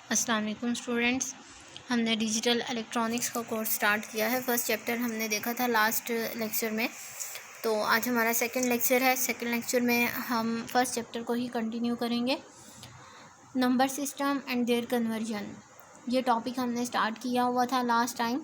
अस्सलाम वालेकुम स्टूडेंट्स। हमने डिजिटल इलेक्ट्रॉनिक्स का कोर्स स्टार्ट किया है। फर्स्ट चैप्टर हमने देखा था लास्ट लेक्चर में, तो आज हमारा सेकंड लेक्चर है। सेकंड लेक्चर में हम फर्स्ट चैप्टर को ही कंटिन्यू करेंगे। Number system and their conversion, ये टॉपिक हमने स्टार्ट किया हुआ था लास्ट टाइम।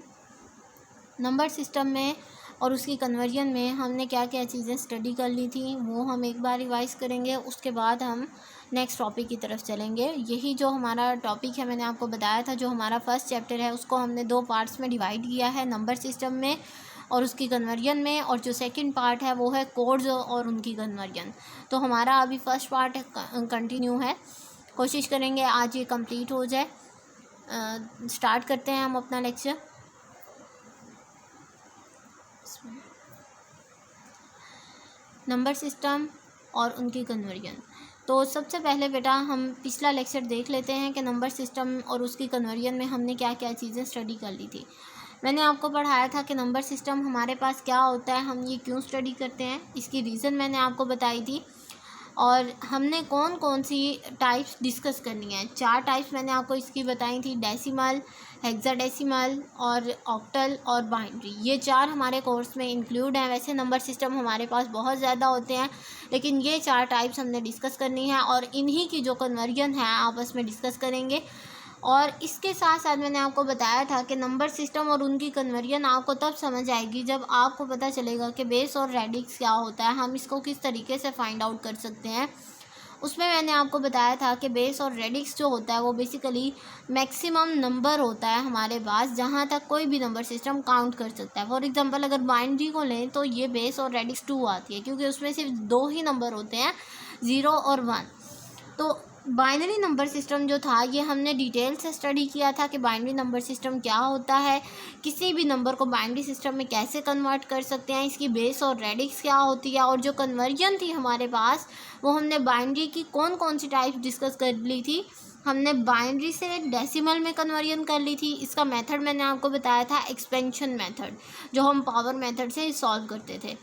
नंबर सिस्टम में और उसकी कन्वर्जन में हमने क्या क्या चीज़ें स्टडी कर ली थी वो हम एक बार रिवाइज़ करेंगे। उसके बाद हम नेक्स्ट टॉपिक की तरफ चलेंगे। यही जो हमारा टॉपिक है, मैंने आपको बताया था, जो हमारा फर्स्ट चैप्टर है उसको हमने 2 पार्ट्स में डिवाइड किया है, नंबर सिस्टम में और उसकी कन्वर्जन में। और जो सेकंड पार्ट है वो है कोड्स और उनकी कन्वर्जन। तो हमारा अभी फर्स्ट पार्ट कंटिन्यू है, कोशिश करेंगे आज ये कंप्लीट हो जाए। स्टार्ट करते हैं हम अपना लेक्चर। नंबर सिस्टम और उनकी कन्वर्जन। तो सबसे पहले बेटा हम पिछला लेक्चर देख लेते हैं कि नंबर सिस्टम और उसकी कन्वर्जन में हमने क्या क्या चीज़ें स्टडी कर ली थी। मैंने आपको पढ़ाया था कि नंबर सिस्टम हमारे पास क्या होता है, हम ये क्यों स्टडी करते हैं, इसकी रीज़न मैंने आपको बताई थी। और हमने कौन कौन सी टाइप्स डिस्कस करनी है, 4 टाइप्स मैंने आपको इसकी बताई थी, डेसिमल, हेक्साडेसिमल और ऑक्टल और बाइनरी। ये 4 हमारे कोर्स में इंक्लूड हैं। वैसे नंबर सिस्टम हमारे पास बहुत ज़्यादा होते हैं, लेकिन ये 4 टाइप्स हमने डिस्कस करनी है और इन्हीं की जो कन्वर्जन है आपस में डिस्कस करेंगे। और इसके साथ साथ मैंने आपको बताया था कि नंबर सिस्टम और उनकी कन्वर्जन आपको तब समझ आएगी जब आपको पता चलेगा कि बेस और रेडिक्स क्या होता है, हम इसको किस तरीके से फाइंड आउट कर सकते हैं। उसमें मैंने आपको बताया था कि बेस और रेडिक्स जो होता है वो बेसिकली मैक्सिमम नंबर होता है हमारे पास जहाँ तक कोई भी नंबर सिस्टम काउंट कर सकता है। फॉर एग्जांपल अगर बाइनरी को लें तो ये बेस और रेडिक्स 2 आती है, क्योंकि उसमें सिर्फ 2 ही नंबर होते हैं, 0 और 1। तो बाइनरी नंबर सिस्टम जो था ये हमने डिटेल से स्टडी किया था कि बाइनरी नंबर सिस्टम क्या होता है, किसी भी नंबर को बाइनरी सिस्टम में कैसे कन्वर्ट कर सकते हैं, इसकी बेस और रेडिक्स क्या होती है। और जो कन्वर्जन थी हमारे पास वो हमने बाइनरी की कौन कौन सी टाइप डिस्कस कर ली थी। हमने बाइनरी से डेसिमल में कन्वर्जन कर ली थी। इसका मेथड मैंने आपको बताया था एक्सपेंशन मेथड, जो हम पावर मेथड से सॉल्व करते थे।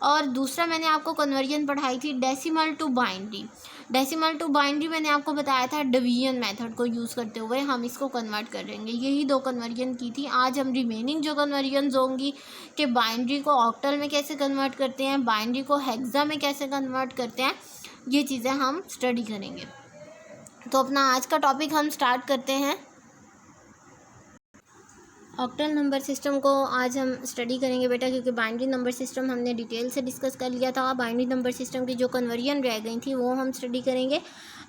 और दूसरा मैंने आपको कन्वर्जन पढ़ाई थी decimal to binary. Decimal to binary मैंने आपको बताया था डिवीजन मेथड को यूज़ करते हुए हम इसको कन्वर्ट करेंगे। यही 2 कन्वर्जन की थी। आज हम रिमेनिंग जो कन्वर्जन होंगी कि बाइनरी को ऑक्टल में कैसे कन्वर्ट करते हैं, बाइनरी को हेक्सा में कैसे कन्वर्ट करते हैं, ये चीज़ें हम स्टडी करेंगे। तो अपना आज का टॉपिक हम स्टार्ट करते हैं। ऑक्टल नंबर सिस्टम को आज हम स्टडी करेंगे बेटा, क्योंकि बाइनरी नंबर सिस्टम हमने डिटेल से डिस्कस कर लिया था। बाइनरी नंबर सिस्टम की जो कन्वर्जन रह गई थी वो हम स्टडी करेंगे।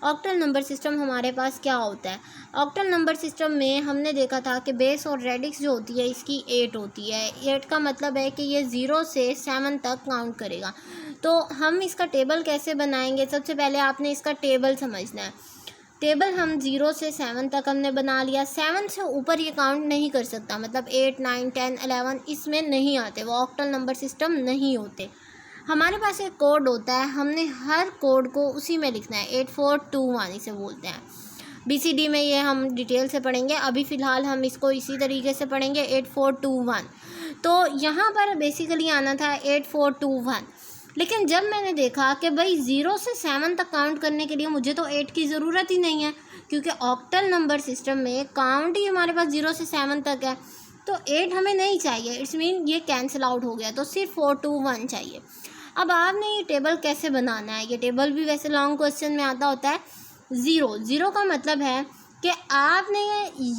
ऑक्टल नंबर सिस्टम हमारे पास क्या होता है। ऑक्टल नंबर सिस्टम में हमने देखा था कि बेस और रेडिक्स जो होती है इसकी 8 होती है। 8 का मतलब है कि ये 0 से 7 तक काउंट करेगा। तो हम इसका टेबल कैसे बनाएंगे, सबसे पहले आपने इसका टेबल समझना है। टेबल हम 0 से 7 तक हमने बना लिया। 7 से ऊपर ये काउंट नहीं कर सकता, मतलब 8, 9, 10, 11 इसमें नहीं आते, वो ऑक्टल नंबर सिस्टम नहीं होते। हमारे पास एक कोड होता है, हमने हर कोड को उसी में लिखना है। 8421 इसे बोलते हैं। BCD में ये हम डिटेल से पढ़ेंगे, अभी फ़िलहाल हम इसको इसी तरीके से पढ़ेंगे 8421। तो यहाँ पर बेसिकली आना था 8421। लेकिन जब मैंने देखा कि भाई 0 से 7 तक काउंट करने के लिए मुझे तो 8 की ज़रूरत ही नहीं है, क्योंकि ऑक्टल नंबर सिस्टम में काउंट ही हमारे पास 0 से 7 तक है, तो 8 हमें नहीं चाहिए। इट्स मीन ये कैंसिल आउट हो गया, तो सिर्फ 421 चाहिए। अब आपने ये टेबल कैसे बनाना है, ये टेबल भी वैसे लॉन्ग क्वेश्चन में आता होता है। 0 का मतलब है कि आपने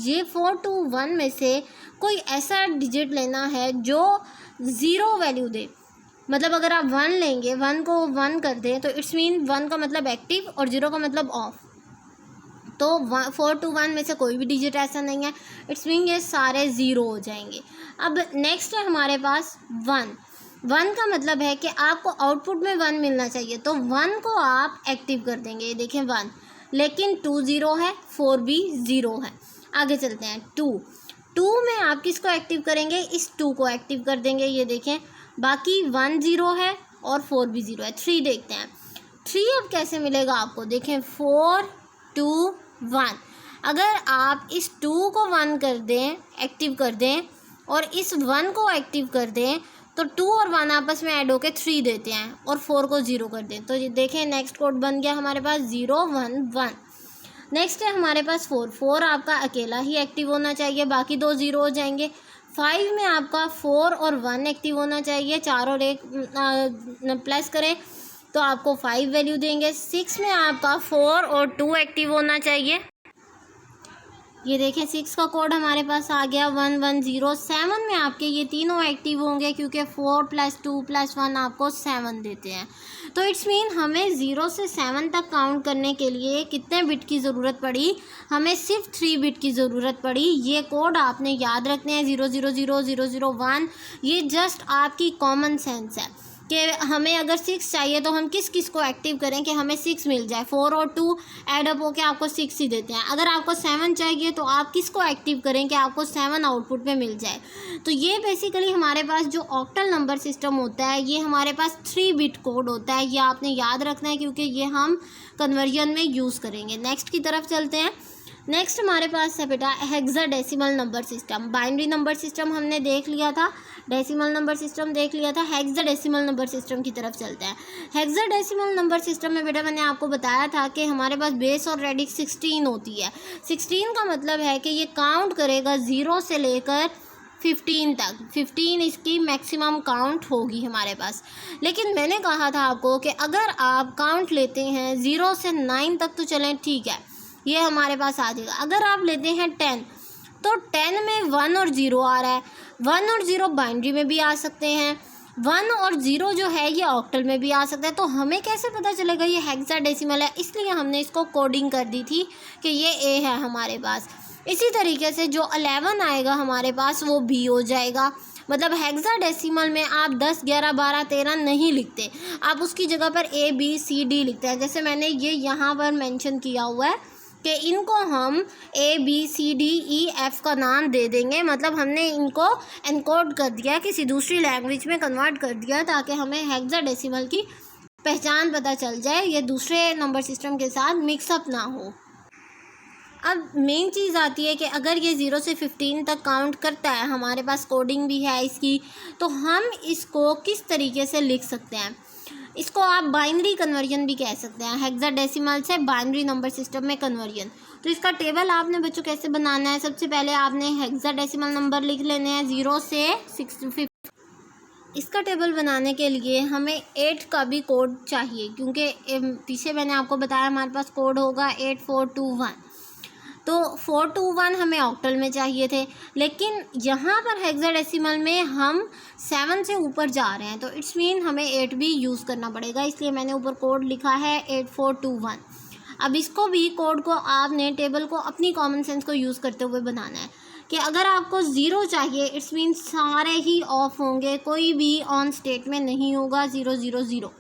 ये 421 में से कोई ऐसा डिजिट लेना है जो 0 वैल्यू दे। मतलब अगर आप 1 लेंगे, 1 को 1 कर दें तो इट्स मीन 1 का मतलब एक्टिव और 0 का मतलब ऑफ। तो 421 में से कोई भी डिजिट ऐसा नहीं है, इट्स मीन ये सारे 0 हो जाएंगे। अब नेक्स्ट है हमारे पास 1। 1 का मतलब है कि आपको आउटपुट में 1 मिलना चाहिए, तो 1 को आप एक्टिव कर देंगे। ये देखें 1, लेकिन 2 0 है, 4 भी 0 है। आगे चलते हैं 2 में आप किसको एक्टिव करेंगे, इस 2 को एक्टिव कर देंगे। ये देखें बाकी 1 0 है और 4 भी 0 है। 3 देखते हैं, 3 अब कैसे मिलेगा आपको, देखें 4 2 1। अगर आप इस 2 को 1 कर दें, एक्टिव कर दें, और इस 1 को एक्टिव कर दें, तो 2 और 1 आपस में ऐड होकर 3 देते हैं और 4 को 0 कर दें। तो ये देखें नेक्स्ट कोड बन गया हमारे पास 0 1 1। नेक्स्ट है हमारे पास 4 आपका अकेला ही एक्टिव होना चाहिए, बाकी 2 ज़ीरो हो जाएंगे। 5 में आपका 4 और 1 एक्टिव होना चाहिए, 4 और 1 प्लस करें तो आपको 5 वैल्यू देंगे। 6 में आपका 4 और 2 एक्टिव होना चाहिए, ये देखें 6 का कोड हमारे पास आ गया 110। 7 में आपके ये तीनों एक्टिव होंगे क्योंकि 4 + 2 + 1 आपको 7 देते हैं। तो इट्स मीन हमें 0 से 7 तक काउंट करने के लिए कितने बिट की ज़रूरत पड़ी, हमें सिर्फ 3 बिट की ज़रूरत पड़ी। ये कोड आपने याद रखने हैं 0000001। ये जस्ट आपकी कॉमन सेंस है कि हमें अगर 6 चाहिए तो हम किस किस को एक्टिव करें कि हमें 6 मिल जाए। 4 और 2 ऐड अप होकर आपको 6 ही देते हैं। अगर आपको 7 चाहिए तो आप किस को एक्टिव करें कि आपको 7 आउटपुट में मिल जाए। तो ये बेसिकली हमारे पास जो ऑक्टल नंबर सिस्टम होता है ये हमारे पास 3 बिट कोड होता है। ये आपने याद रखना है क्योंकि ये हम कन्वर्जन में यूज़ करेंगे। नेक्स्ट की तरफ चलते हैं। नेक्स्ट हमारे पास है बेटा hexadecimal number system. Binary number system हमने देख लिया था, डेसिमल नंबर सिस्टम देख लिया था, हेक्साडेसिमल नंबर सिस्टम की तरफ चलते हैं। हेक्साडेसिमल नंबर सिस्टम में बेटा मैंने आपको बताया था कि हमारे पास बेस और रेडिक्स 16 होती है। 16 का मतलब है कि ये काउंट करेगा 0 से लेकर 15 तक। 15 इसकी मैक्सिमम काउंट होगी हमारे पास। लेकिन मैंने कहा था आपको कि अगर आप काउंट लेते हैं 0 से 9 तक तो चलें ठीक है, ये हमारे पास आ जाएगा। अगर आप लेते हैं 10 तो 10 में 1 और 0 आ रहा है। 1 और 0 बाइनरी में भी आ सकते हैं, 1 और 0 जो है ये ऑक्टल में भी आ सकता है। तो हमें कैसे पता चलेगा ये हेक्साडेसिमल है, इसलिए हमने इसको कोडिंग कर दी थी कि ये ए है हमारे पास। इसी तरीके से जो 11 आएगा हमारे पास वो बी हो जाएगा। मतलब हेक्साडेसिमल में आप 10, 11, 12, 13 नहीं लिखते, आप उसकी जगह पर ए बी सी डी लिखते हैं। जैसे मैंने ये यहाँ पर मेंशन किया हुआ है कि इनको हम A B C D E F का नाम दे देंगे। मतलब हमने इनको एनकोड कर दिया, किसी दूसरी लैंग्वेज में कन्वर्ट कर दिया ताकि हमें हेक्साडेसिमल की पहचान पता चल जाए, ये दूसरे नंबर सिस्टम के साथ मिक्सअप ना हो। अब मेन चीज़ आती है कि अगर ये 0 से 15 तक काउंट करता है, हमारे पास कोडिंग भी है इसकी, तो हम इसको किस तरीके से लिख सकते हैं। इसको आप बाइनरी कन्वर्जन भी कह सकते हैं, हेक्साडेसिमल से बाइनरी नंबर सिस्टम में कन्वर्जन। तो इसका टेबल आपने बच्चों कैसे बनाना है, सबसे पहले आपने हेक्साडेसिमल नंबर लिख लेने हैं 0 से 6। इसका टेबल बनाने के लिए हमें 8 का भी कोड चाहिए क्योंकि पीछे मैंने आपको बताया हमारे पास कोड होगा 8421। तो 421 हमें ऑक्टल में चाहिए थे, लेकिन यहाँ पर हेक्साडेसिमल में हम 7 से ऊपर जा रहे हैं तो इट्स मीन हमें 8 भी यूज़ करना पड़ेगा, इसलिए मैंने ऊपर कोड लिखा है 8421। अब इसको भी कोड को आपने टेबल को अपनी कॉमन सेंस को यूज़ करते हुए बनाना है कि अगर आपको 0 चाहिए इट्स मीन सारे ही ऑफ होंगे, कोई भी ऑन स्टेट में नहीं होगा, 0 0 0।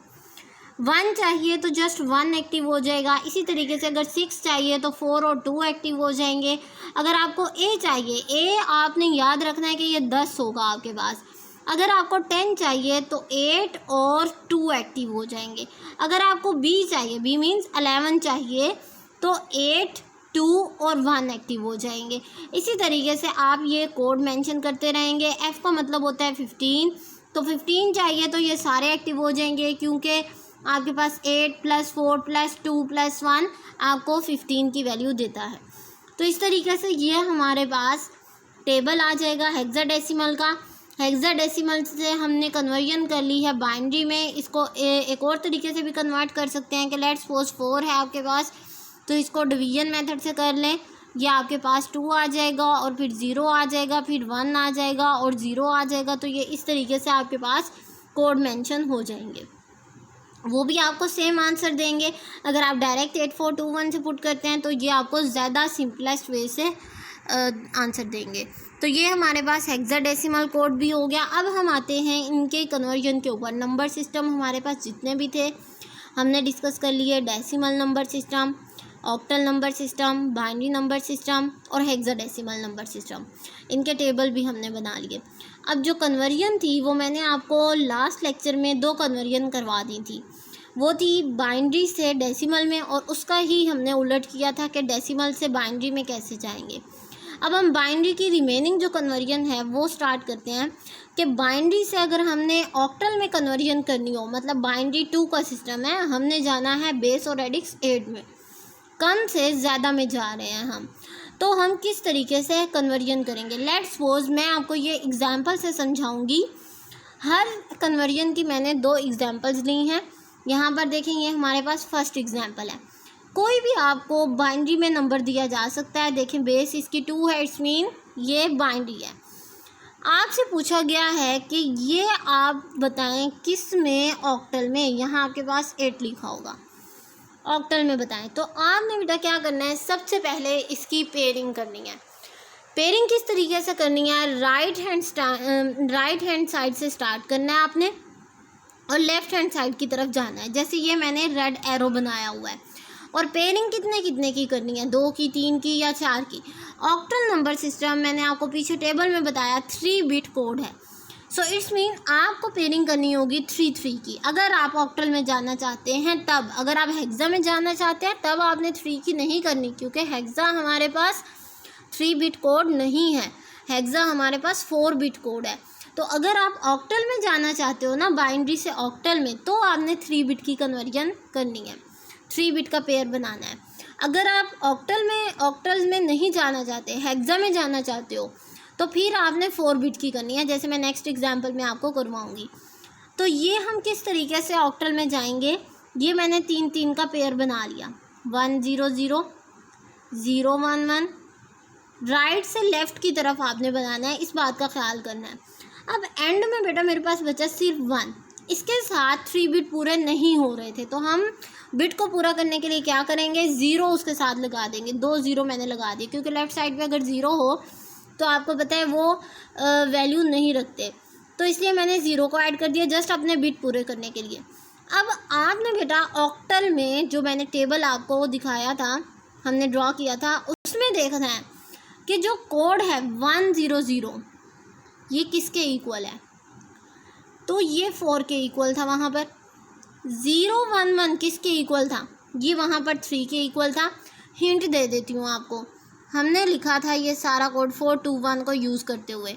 1 चाहिए तो जस्ट 1 एक्टिव हो जाएगा। इसी तरीके से अगर 6 चाहिए तो 4 और 2 एक्टिव हो जाएंगे। अगर आपको ए चाहिए, ए आपने याद रखना है कि ये 10 होगा आपके पास। अगर आपको 10 चाहिए तो 8 और 2 एक्टिव हो जाएंगे। अगर आपको बी चाहिए, बी मीन्स 11 चाहिए तो 8, 2 और 1 एक्टिव हो जाएंगे। इसी तरीके से आप ये कोड मेंशन करते रहेंगे। एफ़ का मतलब होता है 15, तो 15 चाहिए तो ये सारे एक्टिव हो जाएंगे क्योंकि आपके पास 8 + 4 + 2 + 1 आपको 15 की वैल्यू देता है। तो इस तरीके से ये हमारे पास टेबल आ जाएगा हेक्साडेसिमल का। हेक्साडेसिमल से हमने कन्वर्जन कर ली है बाइनरी में। इसको एक और तरीके से भी कन्वर्ट कर सकते हैं कि लेट्स सपोज 4 है आपके पास तो इसको डिवीजन मेथड से कर लें। ये आपके पास 2 आ जाएगा और फिर 0 आ जाएगा, फिर 1 आ जाएगा और 0 आ जाएगा। तो ये इस तरीके से आपके पास कोड मेंशन हो जाएंगे, वो भी आपको सेम आंसर देंगे। अगर आप डायरेक्ट 8421 से पुट करते हैं तो ये आपको ज़्यादा सिंपलेस्ट वे से आंसर देंगे। तो ये हमारे पास हेक्साडेसिमल कोड भी हो गया। अब हम आते हैं इनके कन्वर्जन के ऊपर। नंबर सिस्टम हमारे पास जितने भी थे हमने डिस्कस कर लिए, decimal number system, octal number system, binary number system और हेक्साडेसिमल नंबर सिस्टम, इनके टेबल भी हमने बना लिए। अब जो कन्वर्जन थी वो मैंने आपको लास्ट लेक्चर में 2 कन्वर्जन करवा दी थी, वो थी बाइनरी से डेसिमल में और उसका ही हमने उलट किया था कि डेसिमल से बाइनरी में कैसे जाएंगे। अब हम बाइनरी की रिमेनिंग जो कन्वर्जन है वो स्टार्ट करते हैं कि बाइनरी से अगर हमने ऑक्टल में कन्वर्जन करनी हो, मतलब बाइनरी 2 का सिस्टम है, हमने जाना है बेस और रेडिक्स 8 में। कम से ज़्यादा में जा रहे हैं हम, तो हम किस तरीके से कन्वर्जन करेंगे। लेट्स सपोज मैं आपको ये एग्जांपल से समझाऊंगी। हर कन्वर्जन की मैंने 2 एग्जांपल्स ली हैं। यहाँ पर देखें, ये हमारे पास फर्स्ट एग्जांपल है। कोई भी आपको बाइनरी में नंबर दिया जा सकता है। देखें, बेस इसकी 2 है, इट्स मीन ये बाइनरी है। आपसे पूछा गया है कि ये आप बताएं किस में ऑक्टल में, यहाँ आपके पास 8 लिखा होगा, ऑक्टल में बताएं। तो आपने बेटा क्या करना है, सबसे पहले इसकी पेयरिंग करनी है। पेयरिंग किस तरीके से करनी है, राइट हैंड साइड से स्टार्ट करना है आपने और लेफ़्ट हैंड साइड की तरफ जाना है। जैसे ये मैंने रेड एरो बनाया हुआ है। और पेयरिंग कितने कितने की करनी है, 2 की, 3 की या 4 की। ऑक्टल नंबर सिस्टम मैंने आपको पीछे टेबल में बताया 3 बिट कोड है। सो इट्स मीन आपको पेयरिंग करनी होगी 3 की। अगर आप ऑक्टल में जाना चाहते हैं तब, अगर आप हेक्सा में जाना चाहते हैं तब आपने 3 की नहीं करनी, क्योंकि हेक्सा हमारे पास 3 बिट कोड नहीं है, हेक्सा हमारे पास 4 बिट कोड है। तो अगर आप ऑक्टल में जाना चाहते हो ना, बाइनरी से ऑक्टल में, तो आपने 3 बिट की कन्वर्जन करनी है, 3 बिट का पेयर बनाना है। अगर आप ऑक्टल में नहीं जाना चाहते, हेक्सा में जाना चाहते हो, तो फिर आपने 4 बिट की करनी है, जैसे मैं नेक्स्ट एग्जांपल में आपको करवाऊंगी। तो ये हम किस तरीके से ऑक्टल में जाएंगे, ये मैंने 3 का पेयर बना लिया, 1 0 0 0 1 1। राइट से लेफ़्ट की तरफ आपने बनाना है, इस बात का ख्याल करना है। अब एंड में बेटा मेरे पास बचा सिर्फ 1, इसके साथ 3 बिट पूरे नहीं हो रहे थे, तो हम बिट को पूरा करने के लिए क्या करेंगे, 0 उसके साथ लगा देंगे। 2 0 मैंने लगा दिए, क्योंकि लेफ़्ट साइड पे अगर 0 हो तो आपको पता है वो वैल्यू नहीं रखते, तो इसलिए मैंने 0 को ऐड कर दिया जस्ट अपने बिट पूरे करने के लिए। अब आपने बेटा ऑक्टल में जो मैंने टेबल आपको दिखाया था, हमने ड्रॉ किया था, उसमें देखना है कि जो कोड है 1 0 0 ये किसके इक्वल है। तो ये 4 के इक्वल था वहाँ पर। 0 1 1 किसके इक्वल था, ये वहाँ पर 3 के इक्वल था। हिंट दे देती हूँ आपको, हमने लिखा था ये सारा कोड 4 2 1 को यूज़ करते हुए।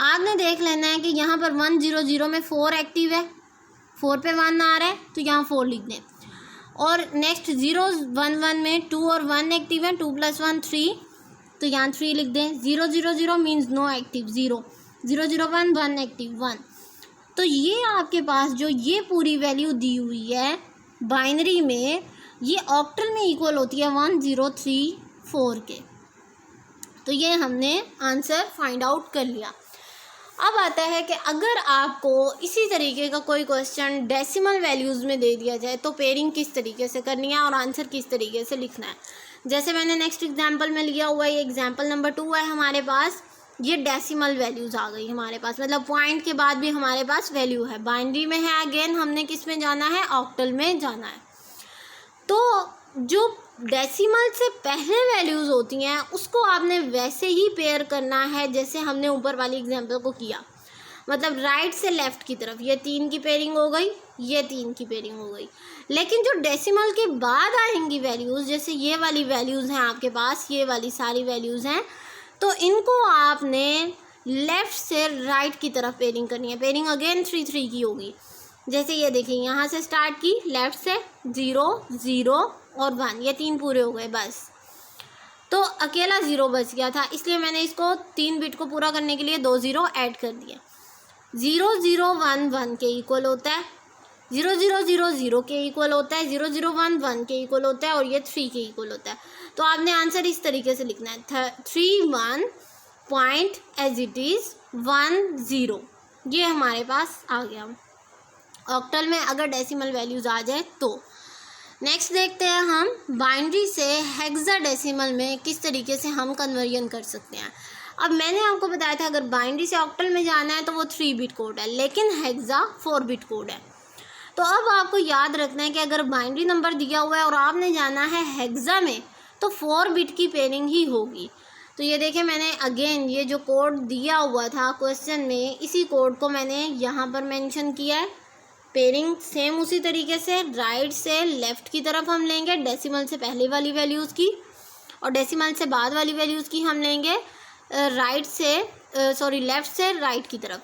आपने देख लेना है कि यहाँ पर 1 0 0 में 4 एक्टिव है, 4 पे 1 आ रहा है तो यहाँ 4 लिख दें। और नेक्स्ट 0 1 1 में 2 और 1 एक्टिव है, 2 + 1 3, तो यहाँ 3 लिख दें। 0 0 0 मीन्स नो एक्टिव, 0 0 0 1 1 एक्टिव 1। तो ये आपके पास जो ये पूरी वैल्यू दी हुई है बाइनरी में, ये ऑक्टल में इक्वल होती है 1 0 3 4 के। तो ये हमने आंसर फाइंड आउट कर लिया। अब आता है कि अगर आपको इसी तरीके का कोई क्वेश्चन डेसिमल वैल्यूज़ में दे दिया जाए तो पेयरिंग किस तरीके से करनी है और आंसर किस तरीके से लिखना है। जैसे मैंने नेक्स्ट एग्जांपल में लिया हुआ है, ये एग्जांपल नंबर 2 है हमारे पास। ये डेसिमल वैल्यूज़ आ गई हमारे पास, मतलब पॉइंट के बाद भी हमारे पास वैल्यू है। बाइनरी में है, अगेन हमने किस में जाना है, ऑक्टल में जाना है। तो जो डेसिमल से पहले वैल्यूज़ होती हैं उसको आपने वैसे ही पेयर करना है जैसे हमने ऊपर वाली एग्जांपल को किया, मतलब राइट से लेफ़्ट की तरफ। ये 3 की पेयरिंग हो गई, ये 3 की पेयरिंग हो गई। लेकिन जो डेसिमल के बाद आएंगी वैल्यूज़, जैसे ये वाली वैल्यूज़ हैं आपके पास, ये वाली सारी वैल्यूज़ हैं, तो इनको आपने लेफ़्ट से राइट की तरफ पेयरिंग करनी है। पेयरिंग अगेन 3 3 की होगी। जैसे ये देखिए, यहाँ से स्टार्ट की, लेफ़्ट से 0 0 और 1, ये 3 पूरे हो गए बस। तो अकेला 0 बच गया था, इसलिए मैंने इसको 3 बिट को पूरा करने के लिए 2 0 ऐड कर दिए। 0 0 1 1 के इक्वल होता है, 0 0 0 0 के इक्वल होता है, 0 0 1 1 के इक्वल होता है, और ये 3 के इक्वल होता है। तो आपने आंसर इस तरीके से लिखना है, 3 1 पॉइंट एज इट इज़ 1 0। ये हमारे पास आ गया ऑक्टल में अगर डेसिमल वैल्यूज़ आ जाए तो। नेक्स्ट देखते हैं हम बाइनरी से हेक्साडेसिमल में किस तरीके से हम कन्वर्जन कर सकते हैं। अब मैंने आपको बताया था अगर बाइनरी से ऑक्टल में जाना है तो वो 3 बिट कोड है, लेकिन हेक्सा 4 बिट कोड है। तो अब आपको याद रखना है कि अगर बाइनरी नंबर दिया हुआ है और आपने जाना है हेक्सा में तो 4 बिट की पेयरिंग ही होगी। तो ये देखिए, मैंने अगेन ये जो कोड दिया हुआ था क्वेश्चन में, इसी कोड को मैंने यहाँ पर मेंशन किया है। पेयरिंग सेम उसी तरीके से राइट से लेफ़्ट की तरफ हम लेंगे डेसिमल से पहले वाली वैल्यूज़ की, और डेसिमल से बाद वाली वैल्यूज़ की हम लेंगे लेफ़्ट से राइट की तरफ।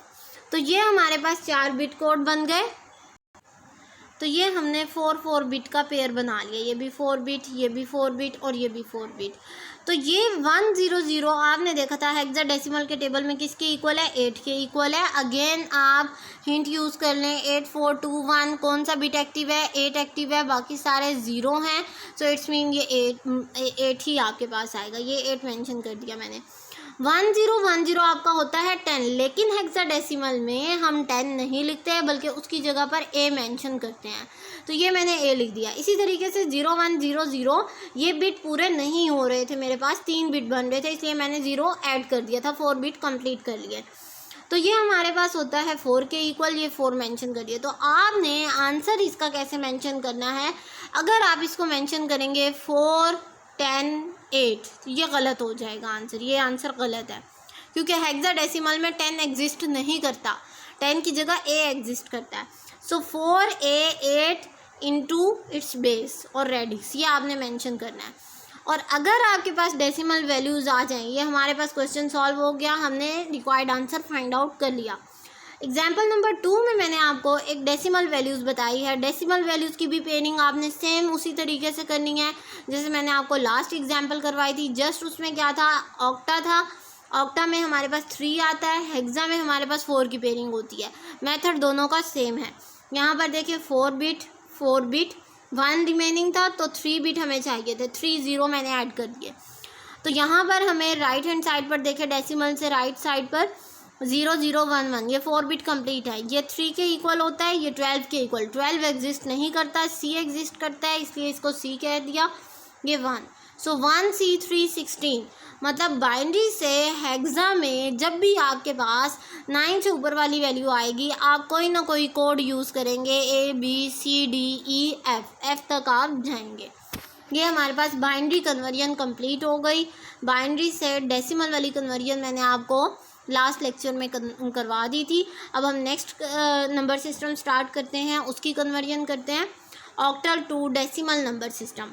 तो ये हमारे पास 4 बिट कोड बन गए। तो ये हमने 4 बिट का पेयर बना लिया, ये भी 4 बिट, ये भी 4 बिट और ये भी 4 बिट। तो ये 100 आपने देखा था हेक्साडेसिमल के टेबल में किसके इक्वल है, 8 के इक्वल है। अगेन आप हिंट यूज़ कर लें, 8 4 2 1, कौन सा बिट एक्टिव है, 8 एक्टिव है, बाकी सारे 0 हैं। सो इट्स मीन ये 8 ही आपके पास आएगा, ये 8 मेंशन कर दिया मैंने। 1010 आपका होता है 10, लेकिन हेक्साडेसिमल में हम 10 नहीं लिखते हैं बल्कि उसकी जगह पर ए मेंशन करते हैं, तो ये मैंने ए लिख दिया। इसी तरीके से 0100 ये बिट पूरे नहीं हो रहे थे मेरे पास, 3 बिट बन रहे थे, इसलिए मैंने 0 ऐड कर दिया था, 4 बिट कंप्लीट कर लिए। तो ये हमारे पास होता है 4 के इक्वल, ये 4 मेंशन करिए। तो आपने आंसर इसका कैसे मेंशन करना है, अगर आप इसको मेंशन करेंगे 4 10 8 तो ये गलत हो जाएगा आंसर, ये आंसर गलत है क्योंकि हेक्साडेसिमल में 10 एग्जिस्ट नहीं करता, 10 की जगह ए एग्जिस्ट करता है। सो 4a 8 इंटू इट्स बेस और रेडिक्स, ये आपने मेंशन करना है। और अगर आपके पास डेसिमल वैल्यूज़ आ जाएं, ये हमारे पास क्वेश्चन सॉल्व हो गया, हमने रिक्वायर्ड आंसर फाइंड आउट कर लिया। एग्जाम्पल नंबर 2 में मैंने आपको एक डेसिमल वैल्यूज़ बताई है। डेसिमल वैल्यूज़ की भी पेयरिंग आपने सेम उसी तरीके से करनी है जैसे मैंने आपको लास्ट एग्जाम्पल करवाई थी। जस्ट उसमें क्या था, ऑक्टा था, ऑक्टा में हमारे पास 3 आता है, हेक्सा में हमारे पास 4 की पेयरिंग होती है। मेथड दोनों का सेम है। यहाँ पर देखिए 4 बिट 1 रिमेनिंग था, तो 3 बिट हमें चाहिए थे, 3 0 मैंने ऐड कर दिए। तो यहाँ पर हमें राइट हैंड साइड पर देखे डेसिमल से राइट साइड पर 0 0 1 1, ये 4 बिट कंप्लीट है, ये 3 के इक्वल होता है, ये 12 के इक्वल, 12 एग्जिस्ट नहीं करता, C एग्जिस्ट करता है, इसलिए इसको C कह दिया, ये 1। सो 1 C 3 16, मतलब बाइनरी से हेक्सा में जब भी आपके पास 9 से ऊपर वाली वैल्यू आएगी, आप कोई ना कोई कोड यूज़ करेंगे, ABCDEF तक आप जाएंगे। ये हमारे पास बाइनरी कन्वर्जन कंप्लीट हो गई। बाइनरी से डेसिमल वाली कन्वर्जन मैंने आपको लास्ट लेक्चर में करवा दी थी। अब हम नेक्स्ट नंबर सिस्टम स्टार्ट करते हैं, उसकी कन्वर्जन करते हैं, octal to decimal number system.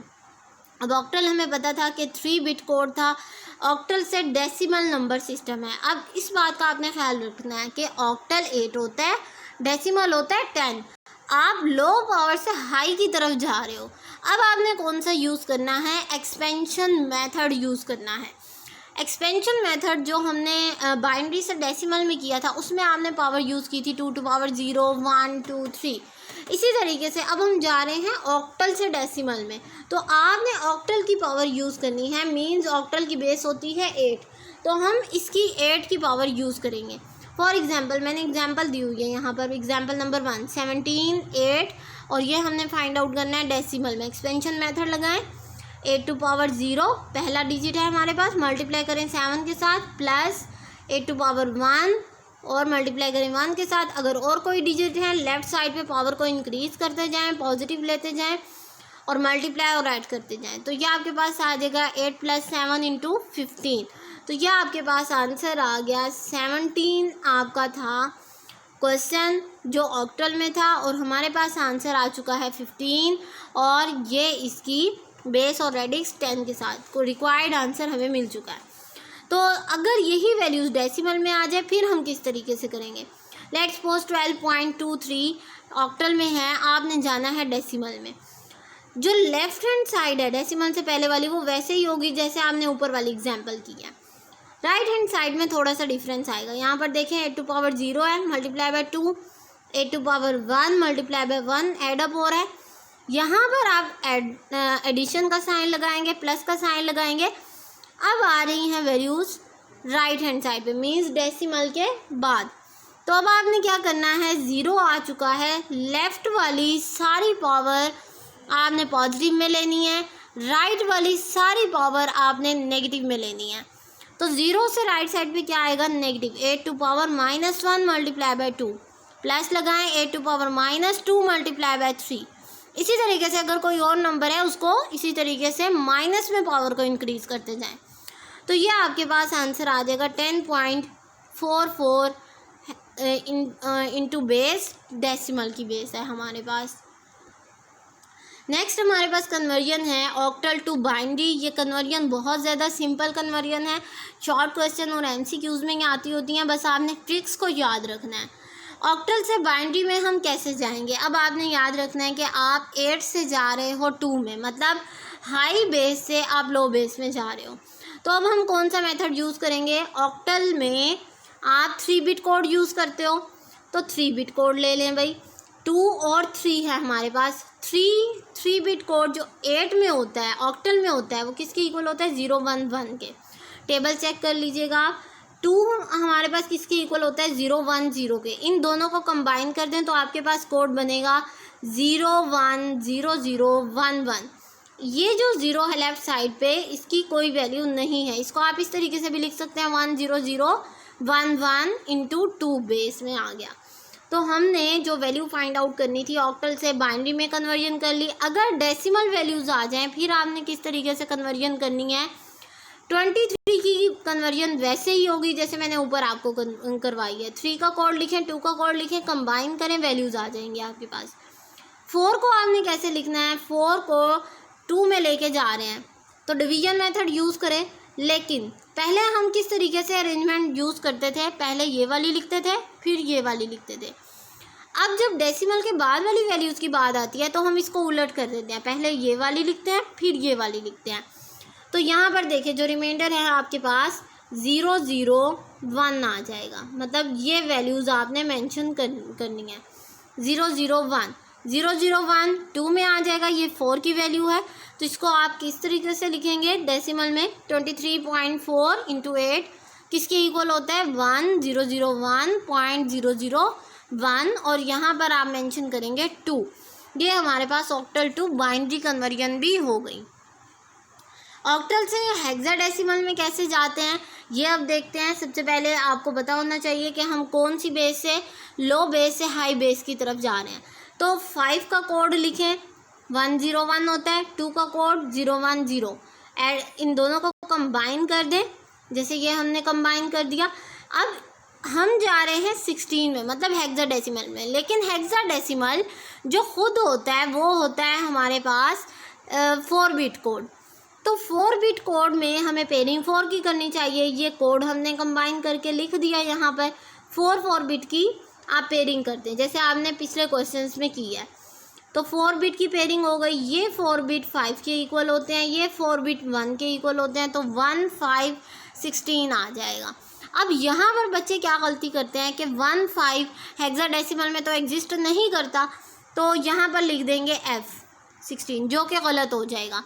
अब ऑक्टल हमें पता था कि 3 बिट कोड था, ऑक्टल से डेसिमल नंबर सिस्टम है। अब इस बात का आपने ख्याल रखना है कि ऑक्टल 8 होता है, डेसिमल होता है 10। आप लो पावर से हाई की तरफ जा रहे हो। अब आपने कौन सा यूज़ करना है, एक्सपेंशन मेथड यूज़ करना है। एक्सपेंशन मेथड जो हमने बाइनरी से डेसिमल में किया था, उसमें आपने पावर यूज़ की थी 2 to power 0 1 2 3। इसी तरीके से अब हम जा रहे हैं ऑक्टल से डेसिमल में, तो आपने ऑक्टल की पावर यूज़ करनी है। मींस ऑक्टल की बेस होती है 8, तो हम इसकी 8 की पावर यूज़ करेंगे। फॉर एग्जांपल मैंने एग्जांपल दी हुई है यहाँ पर, एग्जांपल नंबर 1 17 8, और ये हमने फाइंड आउट करना है डेसिमल में। एक्सपेंशन मेथड लगाएं, 8 to power 0 पहला डिजिट है हमारे पास, मल्टीप्लाई करें 7 के साथ, प्लस 8 to power 1 और मल्टीप्लाई करें 1 के साथ। अगर और कोई डिजिट है लेफ़्ट साइड पे पावर को इंक्रीज़ करते जाएं, पॉजिटिव लेते जाएं और मल्टीप्लाई और ऐड करते जाएं, तो ये आपके पास आ जाएगा 8 + 7 × 15। तो यह आपके पास आंसर आ गया 17 आपका था क्वेश्चन जो ऑक्टल में था, और हमारे पास आंसर आ चुका है 15, और ये इसकी बेस और रेडिक्स 10 के साथ को रिक्वायर्ड आंसर हमें मिल चुका है। तो अगर यही वैल्यूज़ डेसिमल में आ जाए फिर हम किस तरीके से करेंगे। लेट्स सपोज 12.23 ऑक्टल में है, आपने जाना है डेसिमल में। जो लेफ्ट हैंड साइड है डेसिमल से पहले वाली, वो वैसे ही होगी जैसे आपने ऊपर वाली एग्जाम्पल की है। राइट हैंड साइड में थोड़ा सा डिफरेंस आएगा। यहाँ पर देखें 8 to power 0 है, multiply by 2, 8 to power 1 multiply by 1 add up हो रहा है। यहाँ पर आप एडिशन का साइन लगाएंगे, प्लस का साइन लगाएंगे। अब आ रही हैं वैल्यूज़ राइट हैंड साइड पे, मीन्स डेसिमल के बाद। तो अब आपने क्या करना है, 0 आ चुका है, लेफ़्ट वाली सारी पावर आपने पॉजिटिव में लेनी है, राइट वाली सारी पावर आपने नेगेटिव में लेनी है। तो 0 से राइट साइड पे क्या आएगा, negative. 8 to power -1 multiply by 2, plus लगाएं 8 to power -2 मल्टीप्लाई बाय 3। इसी तरीके से अगर कोई और नंबर है उसको इसी तरीके से माइनस में पावर को इंक्रीज़ करते जाएं, तो ये आपके पास आंसर आ जाएगा 10.44 इंटू बेस, डेसिमल की बेस है हमारे पास। नेक्स्ट हमारे पास कन्वर्जन है ऑक्टल टू बाइनरी। ये कन्वर्जन बहुत ज़्यादा सिंपल कन्वर्जन है, शॉर्ट क्वेश्चन और MCQs में आती होती हैं, बस आपने ट्रिक्स को याद रखना है। ऑक्टल से बाइनरी में हम कैसे जाएंगे? अब आपने याद रखना है कि आप 8 से जा रहे हो 2 में, मतलब हाई बेस से आप लो बेस में जा रहे हो। तो अब हम कौन सा मेथड यूज़ करेंगे? ऑक्टल में आप 3 बिट कोड यूज़ करते हो तो 3 बिट कोड ले लें भाई। 2 और 3 है हमारे पास। 3 बिट कोड जो 8 में होता है, ऑक्टल में होता है, वो किसके इक्वल होता है? 0 1 1 के। टेबल चेक कर लीजिएगा आप। 2 हमारे पास किसके इक्वल होता है? 0 1 0 के। इन दोनों को कंबाइन कर दें तो आपके पास कोड बनेगा 0 1 0 0 1 1। ये जो 0 है लेफ्ट साइड पे, इसकी कोई वैल्यू नहीं है। इसको आप इस तरीके से भी लिख सकते हैं 1 0 0 1 1 इंटू 2 बेस में आ गया। तो हमने जो वैल्यू फाइंड आउट करनी थी ऑक्टल से बाइनरी में कन्वर्जन कर ली। अगर डेसिमल वैल्यूज़ आ जाएं फिर आपने किस तरीके से कन्वर्जन करनी है? 23 की कन्वर्जन वैसे ही होगी जैसे मैंने ऊपर आपको करवाई है। 3 का कोड लिखें, 2 का कोड लिखें, कंबाइन करें, वैल्यूज़ आ जाएंगी आपके पास। 4 को आपने कैसे लिखना है? 4 को 2 में लेके जा रहे हैं तो डिवीजन मेथड यूज़ करें। लेकिन पहले हम किस तरीके से अरेंजमेंट यूज़ करते थे? पहले ये वाली लिखते थे, फिर ये वाली लिखते थे। अब जब डेसिमल के बाद वाली वैल्यूज़ की बात आती है तो हम इसको उलट कर देते हैं। पहले ये वाली लिखते हैं, फिर ये वाली लिखते हैं। तो यहाँ पर देखिए जो रिमाइंडर है आपके पास 0 0 1 आ जाएगा। मतलब ये वैल्यूज़ आपने मेंशन करनी है। 0 0 1 0 0 1 2 में आ जाएगा। ये 4 की वैल्यू है तो इसको आप किस तरीके से लिखेंगे डेसिमल में? 23.4 इंटू 8 किसके इक्वल होता है? 1001.001 और यहाँ पर आप मेंशन करेंगे 2। ये हमारे पास ऑक्टल टू बाइनरी कन्वर्जन भी हो गई। ऑक्टल से हेक्साडेसिमल में कैसे जाते हैं ये अब देखते हैं। सबसे पहले आपको पता होना चाहिए कि हम कौन सी बेस से लो बेस से हाई बेस की तरफ जा रहे हैं। तो 5 का कोड लिखें 101 होता है, 2 का कोड 010 एड इन दोनों को कंबाइन कर दें। जैसे ये हमने कंबाइन कर दिया। अब हम जा रहे हैं 16 में, मतलब हेक्साडेसिमल में। लेकिन हेक्साडेसिमल जो खुद होता है वो होता है हमारे पास 4 बिट कोड। तो 4 बिट कोड में हमें पेयरिंग 4 की करनी चाहिए। ये कोड हमने कंबाइन करके लिख दिया यहाँ पर। 4 बिट की आप पेयरिंग करते हैं जैसे आपने पिछले क्वेश्चंस में की है। तो 4 बिट की पेयरिंग हो गई। ये 4 बिट 5 के इक्वल होते हैं, ये 4 बिट 1 के इक्वल होते हैं। तो 1 5 16 आ जाएगा। अब यहाँ पर बच्चे क्या गलती करते हैं कि 1 5 हेक्साडेसिमल में तो एग्जिस्ट नहीं करता, तो यहाँ पर लिख देंगे F16 जो कि गलत हो जाएगा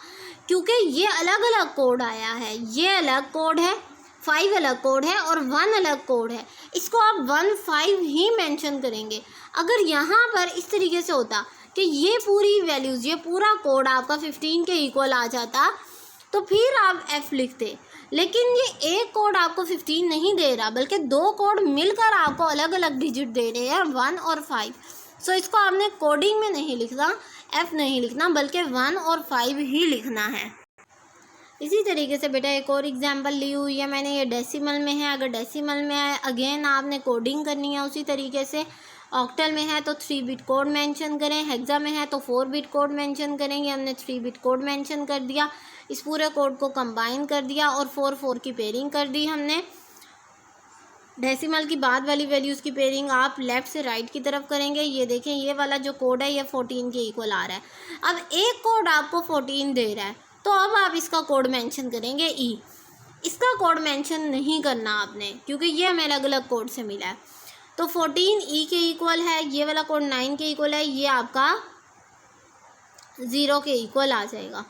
क्योंकि ये अलग अलग कोड आया है। ये अलग कोड है, 5 अलग कोड है और 1 अलग कोड है। इसको आप 1 5 ही मेंशन करेंगे। अगर यहाँ पर इस तरीके से होता कि ये पूरी वैल्यूज़, ये पूरा कोड आपका 15 के इक्वल आ जाता तो फिर आप F लिखते। लेकिन ये एक कोड आपको 15 नहीं दे रहा बल्कि 2 कोड मिलकर आपको अलग अलग डिजिट दे रहे हैं 1 और 5। सो इसको आपने कोडिंग में नहीं लिखना, F नहीं लिखना, बल्कि 1 और 5 ही लिखना है। इसी तरीके से बेटा एक और एग्जांपल ली हुई है मैंने, ये डेसिमल में है। अगर डेसिमल में है अगेन आपने कोडिंग करनी है उसी तरीके से। ऑक्टल में है तो 3 बिट कोड मेंशन करें, हेक्सा में है तो 4 बिट कोड मेंशन करेंगे। हमने 3 बिट कोड मेंशन कर दिया, इस पूरे कोड को कंबाइन कर दिया और 4 4 की पेयरिंग कर दी हमने। डेसिमल की बाद वाली वैल्यूज़ की पेयरिंग आप लेफ़्ट से राइट की तरफ करेंगे। ये देखें ये वाला जो कोड है ये 14 के इक्वल आ रहा है। अब एक कोड आपको 14 दे रहा है तो अब आप इसका कोड मेंशन करेंगे E। इसका कोड मेंशन नहीं करना आपने क्योंकि ये हमें अलग अलग कोड से मिला है। तो 14 E के इक्वल है, ये वाला कोड 9 के इक्वल है, ये आपका 0 के इक्वल आ जाएगा।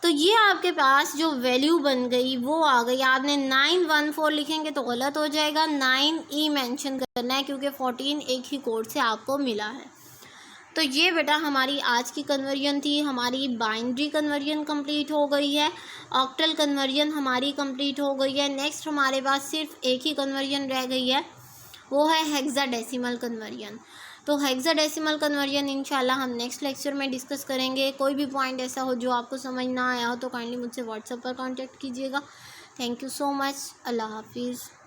तो ये आपके पास जो वैल्यू बन गई वो आ गई। आपने 914 लिखेंगे तो गलत हो जाएगा, 9E मेंशन करना है क्योंकि 14 एक ही कोड से आपको मिला है। तो ये बेटा हमारी आज की कन्वर्जन थी। हमारी बाइनरी कन्वर्जन कंप्लीट हो गई है, ऑक्टल कन्वर्जन हमारी कंप्लीट हो गई है। नेक्स्ट हमारे पास सिर्फ एक ही कन्वर्जन रह गई है, वो है हेक्साडेसिमल कन्वर्जन। तो हेक्साडेसिमल कन्वर्जन इंशाल्लाह हम नेक्स्ट लेक्चर में डिस्कस करेंगे। कोई भी पॉइंट ऐसा हो जो आपको समझ ना आया हो तो काइंडली मुझसे व्हाट्सएप पर कांटेक्ट कीजिएगा। Thank you so much. अल्लाह हाफिज़।